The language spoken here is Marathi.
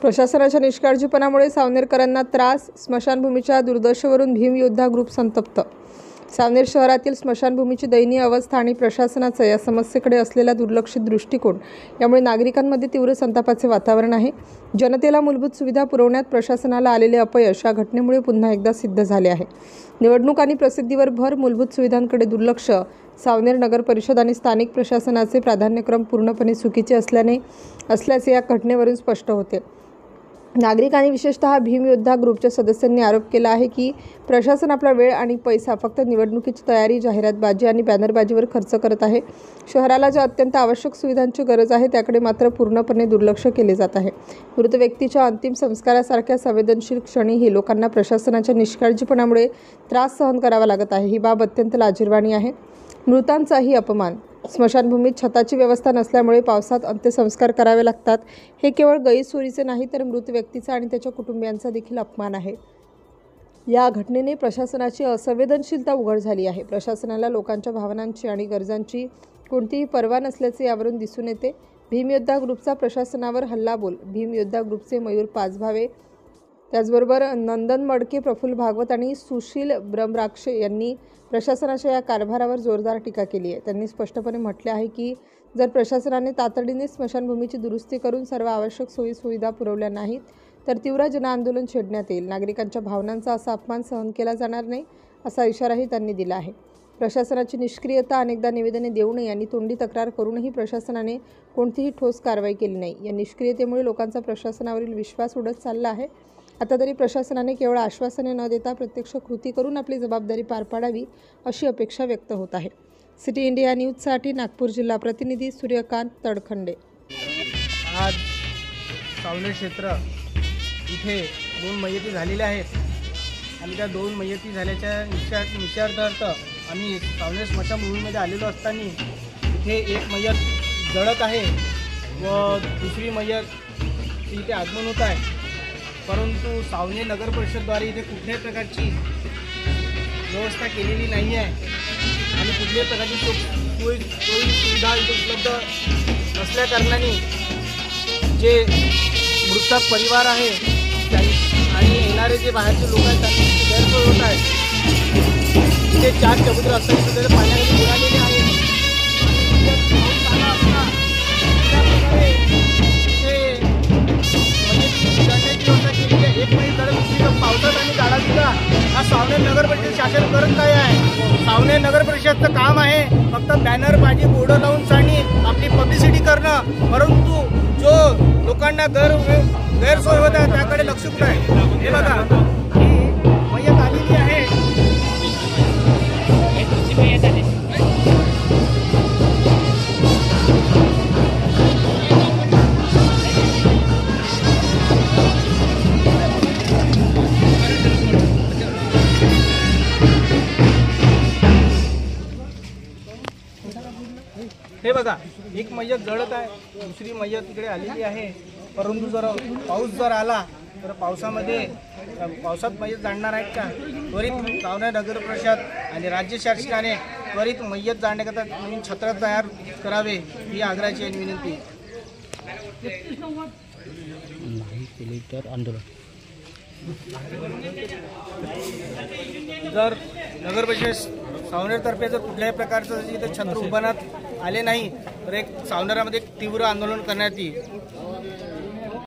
प्रशासनाच्या निष्काळजीपणामुळे सावनेरकरांना त्रास, स्मशानभूमीच्या दुर्दशेवरून भीम योद्धा ग्रुप संतप्त। सावनेर शहरातील स्मशानभूमीची दयनीय अवस्था आणि प्रशासनाचा या समस्येकडे असलेला दुर्लक्षित दृष्टिकोन यामुळे नागरिकांमध्ये तीव्र संतापाचे वातावरण आहे। जनतेला मूलभूत सुविधा पुरवण्यात प्रशासनाला आलेले अपयश या घटनेमुळे पुन्हा एकदा सिद्ध झाले आहे। निवडणूक आणि प्रसिद्धीवर भर, मूलभूत सुविधांकडे दुर्लक्ष, सावनेर नगर परिषद आणि स्थानिक प्रशासनाचे प्राधान्यक्रम पूर्णपणे चुकीचे असल्याचे या घटनेवरून स्पष्ट होते। नागरिकांनी विशेषतः भीम योद्धा ग्रुपच्या सदस्यांनी आरोप केला आहे की प्रशासन आपला वेळ आणि पैसा फक्त निवडणुकीची तयारी, जाहिरातबाजी आणि बॅनरबाजीवर खर्च करत आहे। शहराला ज्या अत्यंत आवश्यक सुविधांची गरज आहे त्याकडे मात्र पूर्णपणे दुर्लक्ष केले जात आहे। मृत व्यक्तीच्या अंतिम संस्कारासारख्या संवेदनशील क्षणीही लोकांना प्रशासनाच्या निष्काळजीपणामुळे त्रास सहन करावा लागत आहे। ही बाब अत्यंत लाजिरवाणी आहे। मृतांचाही अपमान, स्मशानभूमीत छताची व्यवस्था नसल्यामुळे पावसात अंत्यसंस्कार करावे लागतात। हे केवळ गैरसोयीचे नाही तर मृत व्यक्तीचा आणि त्याच्या कुटुंबियांचा देखील अपमान आहे। या घटनेने प्रशासनाची असंवेदनशीलता उघड झाली आहे। प्रशासनाला लोकांच्या भावनांची आणि गरजांची कोणतीही पर्वा नसल्याचे यावरून दिसून येते। भीम योद्धा ग्रुपचा प्रशासनावर हल्लाबोल। भीम योद्धा ग्रुपचे मयूर पाचभावे, त्याचबरोबर नंदन मडके, प्रफुल्ल भागवत आणि सुशील ब्रह्मराक्षे यांनी प्रशासनाच्या या कारभारावर जोरदार टीका केली आहे। त्यांनी स्पष्टपणे म्हटले आहे की जर प्रशासनाने तातडीने स्मशानभूमीची दुरुस्ती करून सर्व आवश्यक सोयीसुविधा पुरवल्या नाहीत तर तीव्र जनआंदोलन छेडण्यात येईल। नागरिकांच्या भावनांचा असा अपमान सहन केला जाणार नाही असा इशाराही त्यांनी दिला आहे। प्रशासनाची निष्क्रियता, अनेकदा निवेदने देऊनही आणि तोंडी तक्रार करूनही प्रशासनाने कोणतीही ठोस कारवाई केली नाही। या निष्क्रियतेमुळे लोकांचा प्रशासनावरील विश्वास उडत चालला आहे। आता तरी प्रशासनाने केवळ आश्वासने न देता प्रत्यक्ष कृती करून आपली जबाबदारी पार पाडावी अशी अपेक्षा व्यक्त होत आहे। सिटी इंडिया न्यूजसाठी नागपूर जिल्हा प्रतिनिधी सूर्यकांत तडखंडे। आज सावनेर क्षेत्र इथे 2 मयती झालेल्या आहेत आणि त्या 2 मयती झाल्याच्या निश्चयार्थ आम्ही सावनेर स्मशानभूमीमध्ये आलेलो असताना इथे एक मयत जळत आहे व दुसरी मयत इथे आगमन होत आहे, परंतु सावनेर नगर परिषदद्वारे इथे कुठल्याही प्रकारची व्यवस्था केलेली नाही आहे आणि कुठल्याही प्रकारची सोयी सुविधा इथे उपलब्ध नसल्या कारणाने जे मृतक परिवार आहे आणि येणारे जे बाहेरचे लोक आहेत त्यांची गैरसोय होत आहे। इथे 4 चबुतरे असताना सुद्धा पाण्यामध्ये बुडालेले आहेत। एक महिना झाला दुसरी पावसात आणि गाडा दिला। हा सावनेर नगर परिषद शासन करत काय आहे? सावनेर नगर परिषदचं काम आहे फक्त बॅनरबाजी, बोर्ड लावून आणि आपली पब्लिसिटी करणं, परंतु जो लोकांना गैरसोय होत आहे त्याकडे लक्ष कुठं आहे? हे बघा, मयत आलेली आहे। हे बघा, एक मयत जळत आहे, दुसरी मयत इकडे आलेली आहे, परंतु जर पाऊस आला तर पावसात मयत जाणणार आहेत का? त्वरित सावनेर नगर परिषद आणि राज्य शासनाने त्वरित मयत जाणण्याकरता नवीन छत्र तयार करावे ही आग्रहाची विनंती। नाही केली तर आंदोलन। जर नगर परिषद सावनेरतर्फे जर कुठल्याही प्रकारचं इथे छत्र उभारण्यात आले नाही तर एक सावनेरामध्ये एक तीव्र आंदोलन करण्यात येईल।